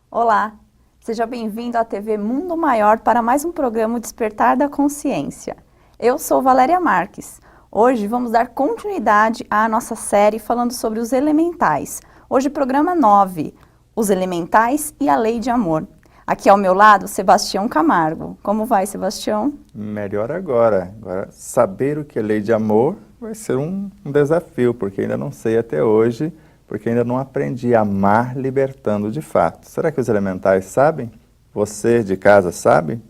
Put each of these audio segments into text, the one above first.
Olá, seja bem-vindo à TV Mundo Maior para mais um programa Despertar da Consciência. Eu sou Valéria Marques. Hoje vamos dar continuidade à nossa série falando sobre os elementais. Hoje programa 9, os elementais e a lei de amor. Aqui ao meu lado, Sebastião Camargo. Como vai, Sebastião? Melhor agora. Agora, saber o que é lei de amor vai ser um desafio, porque ainda não sei até hoje, porque ainda não aprendi a amar libertando de fato. Será que os elementais sabem? Você de casa sabe?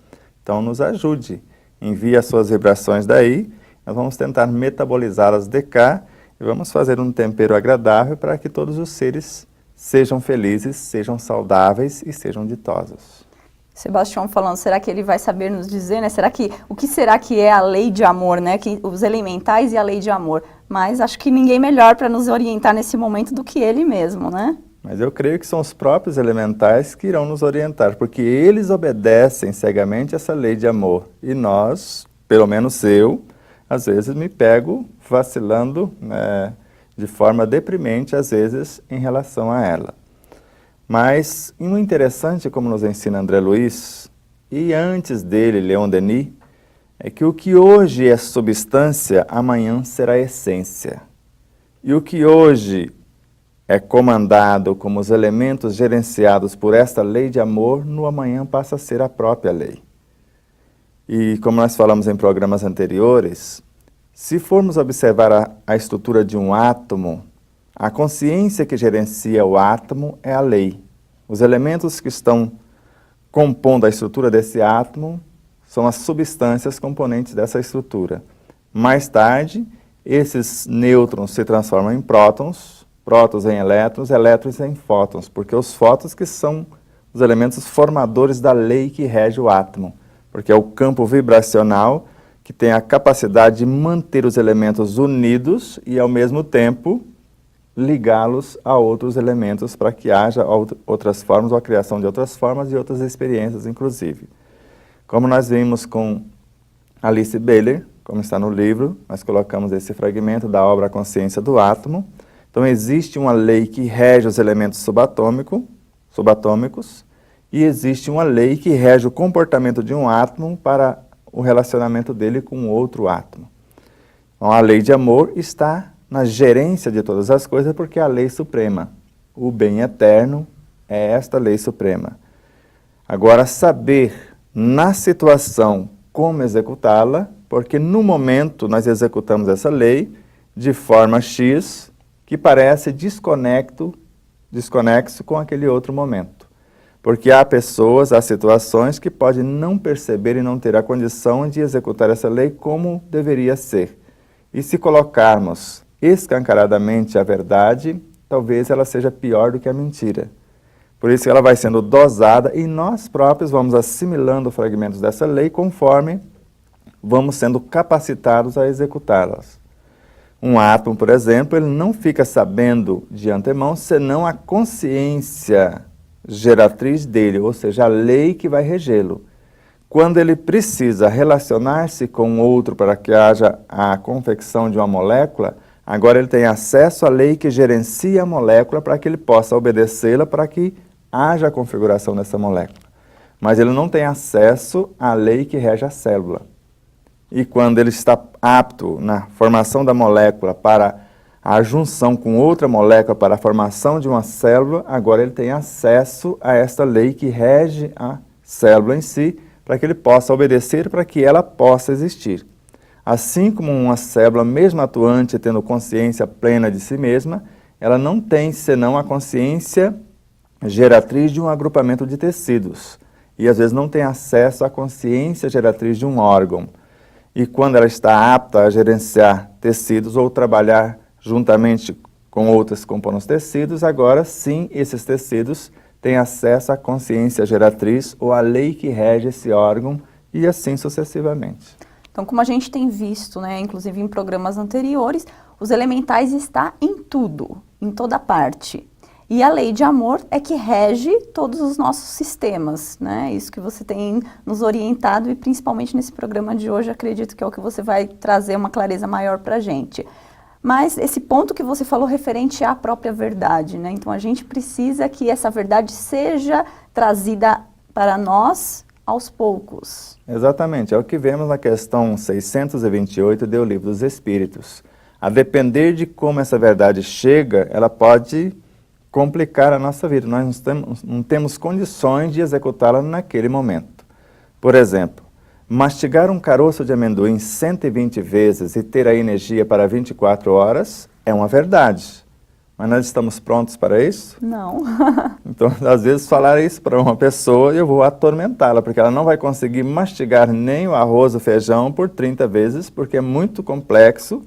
Então nos ajude. Envie as suas vibrações daí, nós vamos tentar metabolizá-las de cá e vamos fazer um tempero agradável para que todos os seres sejam felizes, sejam saudáveis e sejam ditosos. Sebastião falando, será que ele vai saber nos dizer, né? O que será que é a lei de amor, né? Os elementais e a lei de amor. Mas acho que ninguém melhor para nos orientar nesse momento do que ele mesmo, né? Mas eu creio que são os próprios elementais que irão nos orientar, porque eles obedecem cegamente essa lei de amor. E nós, pelo menos eu, às vezes me pego vacilando de forma deprimente, às vezes, em relação a ela. Mas, o interessante, como nos ensina André Luiz, e antes dele, Leon Denis, é que o que hoje é substância, amanhã será essência. E o que hoje é comandado como os elementos gerenciados por esta lei de amor, no amanhã passa a ser a própria lei. E como nós falamos em programas anteriores, se formos observar a estrutura de um átomo, a consciência que gerencia o átomo é a lei. Os elementos que estão compondo a estrutura desse átomo são as substâncias componentes dessa estrutura. Mais tarde, esses nêutrons se transformam em prótons, prótons em elétrons, elétrons em fótons, porque os fótons que são os elementos formadores da lei que rege o átomo, porque é o campo vibracional que tem a capacidade de manter os elementos unidos e, ao mesmo tempo, ligá-los a outros elementos para que haja outras formas, ou a criação de outras formas e outras experiências, inclusive. Como nós vimos com Alice Bailey, como está no livro, nós colocamos esse fragmento da obra A Consciência do Átomo. Então, existe uma lei que rege os elementos subatômicos e existe uma lei que rege o comportamento de um átomo para o relacionamento dele com outro átomo. Então, a lei de amor está na gerência de todas as coisas, porque é a lei suprema. O bem eterno é esta lei suprema. Agora, saber na situação como executá-la, porque no momento nós executamos essa lei de forma X, que parece desconexo com aquele outro momento. Porque há pessoas, há situações que podem não perceber e não ter a condição de executar essa lei como deveria ser. E se colocarmos escancaradamente a verdade, talvez ela seja pior do que a mentira. Por isso ela vai sendo dosada e nós próprios vamos assimilando fragmentos dessa lei conforme vamos sendo capacitados a executá-las. Um átomo, por exemplo, ele não fica sabendo de antemão senão a consciência geratriz dele, ou seja, a lei que vai regê-lo. Quando ele precisa relacionar-se com outro para que haja a confecção de uma molécula, agora ele tem acesso à lei que gerencia a molécula para que ele possa obedecê-la para que haja a configuração dessa molécula. Mas ele não tem acesso à lei que rege a célula. E quando ele está apto na formação da molécula para a junção com outra molécula para a formação de uma célula, agora ele tem acesso a esta lei que rege a célula em si, para que ele possa obedecer, para que ela possa existir. Assim como uma célula, mesmo atuante, tendo consciência plena de si mesma, ela não tem senão a consciência geratriz de um agrupamento de tecidos. E às vezes não tem acesso à consciência geratriz de um órgão. E quando ela está apta a gerenciar tecidos ou trabalhar juntamente com outras compondo os tecidos, agora sim esses tecidos têm acesso à consciência geratriz ou à lei que rege esse órgão e assim sucessivamente. Então, como a gente tem visto, né, inclusive em programas anteriores, os elementais estão em tudo, em toda parte. E a lei de amor é que rege todos os nossos sistemas, né? Isso que você tem nos orientado e principalmente nesse programa de hoje, acredito que é o que você vai trazer uma clareza maior para a gente. Mas esse ponto que você falou referente à própria verdade, né? Então a gente precisa que essa verdade seja trazida para nós aos poucos. Exatamente, é o que vemos na questão 628 do Livro dos Espíritos. A depender de como essa verdade chega, ela pode complicar a nossa vida. Nós não temos condições de executá-la naquele momento. Por exemplo, mastigar um caroço de amendoim 120 vezes e ter a energia para 24 horas é uma verdade. Mas nós estamos prontos para isso? Não. Então, às vezes, falar isso para uma pessoa, eu vou atormentá-la, porque ela não vai conseguir mastigar nem o arroz ou feijão por 30 vezes, porque é muito complexo,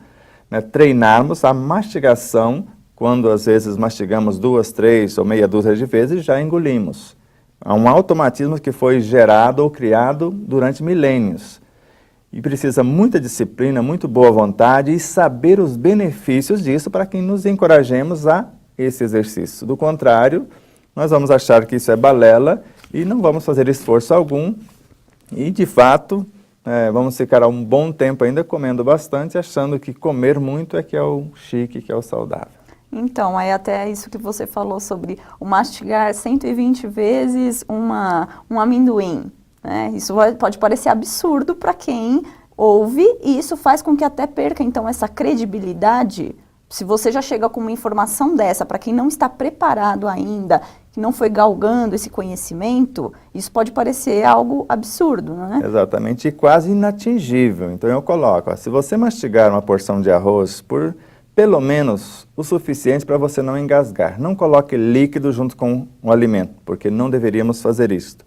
né, treinarmos a mastigação. Quando às vezes mastigamos 2, 3 ou meia dúzia de vezes, já engolimos. Há um automatismo que foi gerado ou criado durante milênios. E precisa muita disciplina, muito boa vontade e saber os benefícios disso para que nos encorajemos a esse exercício. Do contrário, nós vamos achar que isso é balela e não vamos fazer esforço algum. E, de fato, vamos ficar um bom tempo ainda comendo bastante, achando que comer muito é que é o chique, que é o saudável. Então, é até isso que você falou sobre o mastigar 120 vezes um amendoim, né? Isso pode parecer absurdo para quem ouve e isso faz com que até perca, então, essa credibilidade. Se você já chega com uma informação dessa, para quem não está preparado ainda, que não foi galgando esse conhecimento, isso pode parecer algo absurdo, né? Exatamente, e quase inatingível. Então eu coloco, se você mastigar uma porção de arroz por pelo menos o suficiente para você não engasgar. Não coloque líquido junto com o alimento, porque não deveríamos fazer isso.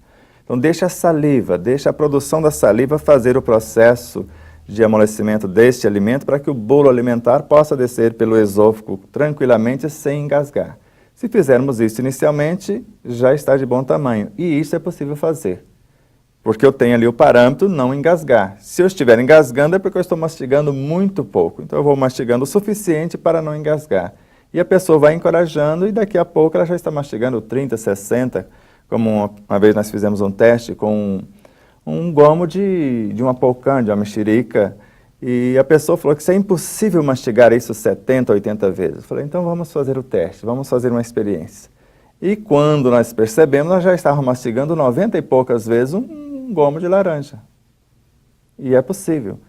Então deixa a saliva, deixa a produção da saliva fazer o processo de amolecimento deste alimento para que o bolo alimentar possa descer pelo esôfago tranquilamente sem engasgar. Se fizermos isso inicialmente, já está de bom tamanho, e isso é possível fazer. Porque eu tenho ali o parâmetro não engasgar. Se eu estiver engasgando é porque eu estou mastigando muito pouco. Então eu vou mastigando o suficiente para não engasgar. E a pessoa vai encorajando e daqui a pouco ela já está mastigando 30, 60, como uma vez nós fizemos um teste com um gomo de uma polcã, de uma mexerica, e a pessoa falou que isso é impossível mastigar isso 70, 80 vezes. Eu falei, então vamos fazer o teste, vamos fazer uma experiência. E quando nós percebemos, nós já estávamos mastigando 90 e poucas vezes um gomo de laranja. E é possível.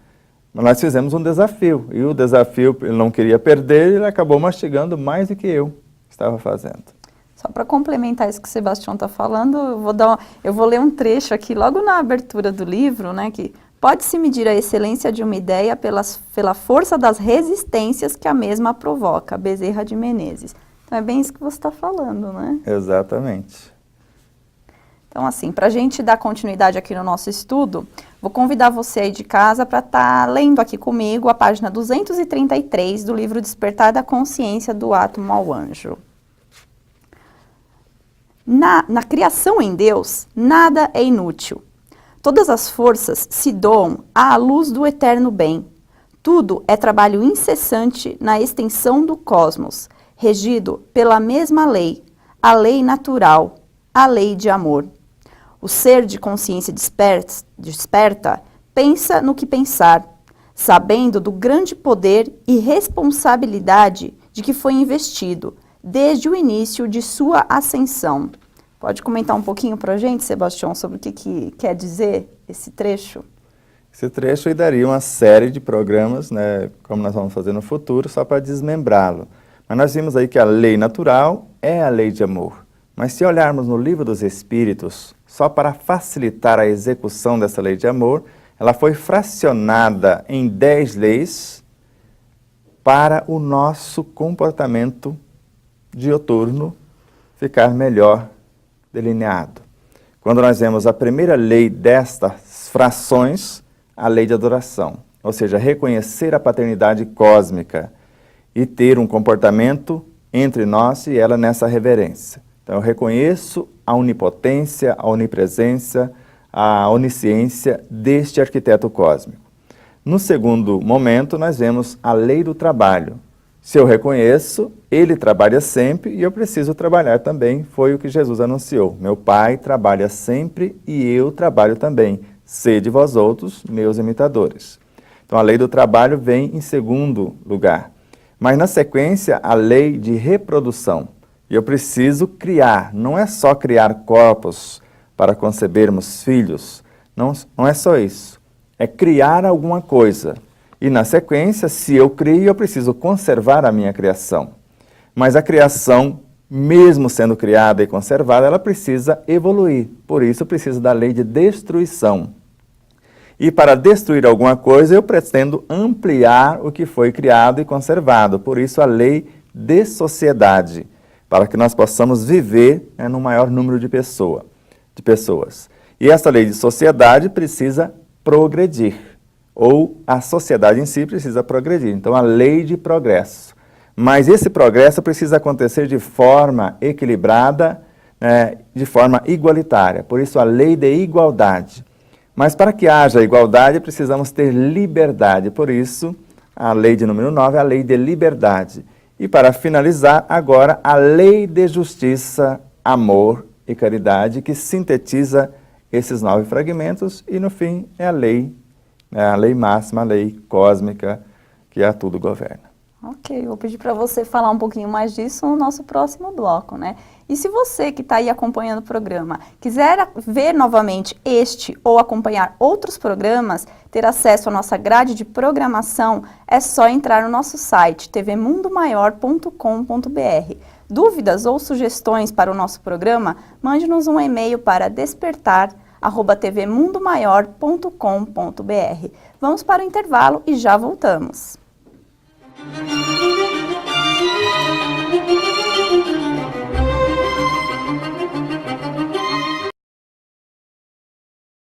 Mas nós fizemos um desafio, e o desafio ele não queria perder, ele acabou mastigando mais do que eu estava fazendo. Só para complementar isso que o Sebastião está falando, eu vou ler um trecho aqui logo na abertura do livro, né, que pode-se medir a excelência de uma ideia pela força das resistências que a mesma provoca, Bezerra de Menezes. Então é bem isso que você está falando, né? Exatamente. Então, assim, para a gente dar continuidade aqui no nosso estudo, vou convidar você aí de casa para estar lendo aqui comigo a página 233 do livro Despertar da Consciência do Átomo ao Anjo. Na criação em Deus, nada é inútil. Todas as forças se doam à luz do eterno bem. Tudo é trabalho incessante na extensão do cosmos, regido pela mesma lei, a lei natural, a lei de amor. O ser de consciência desperta pensa no que pensar, sabendo do grande poder e responsabilidade de que foi investido desde o início de sua ascensão. Pode comentar um pouquinho para a gente, Sebastião, sobre o que quer dizer esse trecho? Esse trecho aí daria uma série de programas, né, como nós vamos fazer no futuro, só para desmembrá-lo. Mas nós vimos aí que a lei natural é a lei de amor. Mas se olharmos no Livro dos Espíritos, só para facilitar a execução dessa lei de amor, ela foi fracionada em 10 leis para o nosso comportamento dioturno ficar melhor delineado. Quando nós vemos a primeira lei destas frações, a lei de adoração, ou seja, reconhecer a paternidade cósmica e ter um comportamento entre nós e ela nessa reverência. Então, eu reconheço a onipotência, a onipresença, a onisciência deste arquiteto cósmico. No segundo momento, nós vemos a lei do trabalho. Se eu reconheço, ele trabalha sempre e eu preciso trabalhar também, foi o que Jesus anunciou. Meu Pai trabalha sempre e eu trabalho também. Sede vós outros, meus imitadores. Então a lei do trabalho vem em segundo lugar. Mas na sequência, a lei de reprodução. E eu preciso criar, não é só criar corpos para concebermos filhos, não é só isso. É criar alguma coisa. E na sequência, se eu crio, eu preciso conservar a minha criação. Mas a criação, mesmo sendo criada e conservada, ela precisa evoluir. Por isso, precisa da lei de destruição. E para destruir alguma coisa, eu pretendo ampliar o que foi criado e conservado. Por isso, a lei de sociedade, para que nós possamos viver no maior número de pessoas. E essa lei de sociedade precisa progredir, ou a sociedade em si precisa progredir. Então, a lei de progresso. Mas esse progresso precisa acontecer de forma equilibrada, de forma igualitária. Por isso, a lei de igualdade. Mas para que haja igualdade, precisamos ter liberdade. Por isso, a lei de número 9 é a lei de liberdade. E para finalizar, agora, a lei de justiça, amor e caridade, que sintetiza esses 9 fragmentos. E, no fim, é a lei máxima, a lei cósmica, que a tudo governa. Ok, vou pedir para você falar um pouquinho mais disso no nosso próximo bloco, né? E se você que está aí acompanhando o programa quiser ver novamente este ou acompanhar outros programas, ter acesso à nossa grade de programação, é só entrar no nosso site tvmundomaior.com.br. Dúvidas ou sugestões para o nosso programa, mande-nos um e-mail para despertar@tvmundomaior.com.br. Vamos para o intervalo e já voltamos.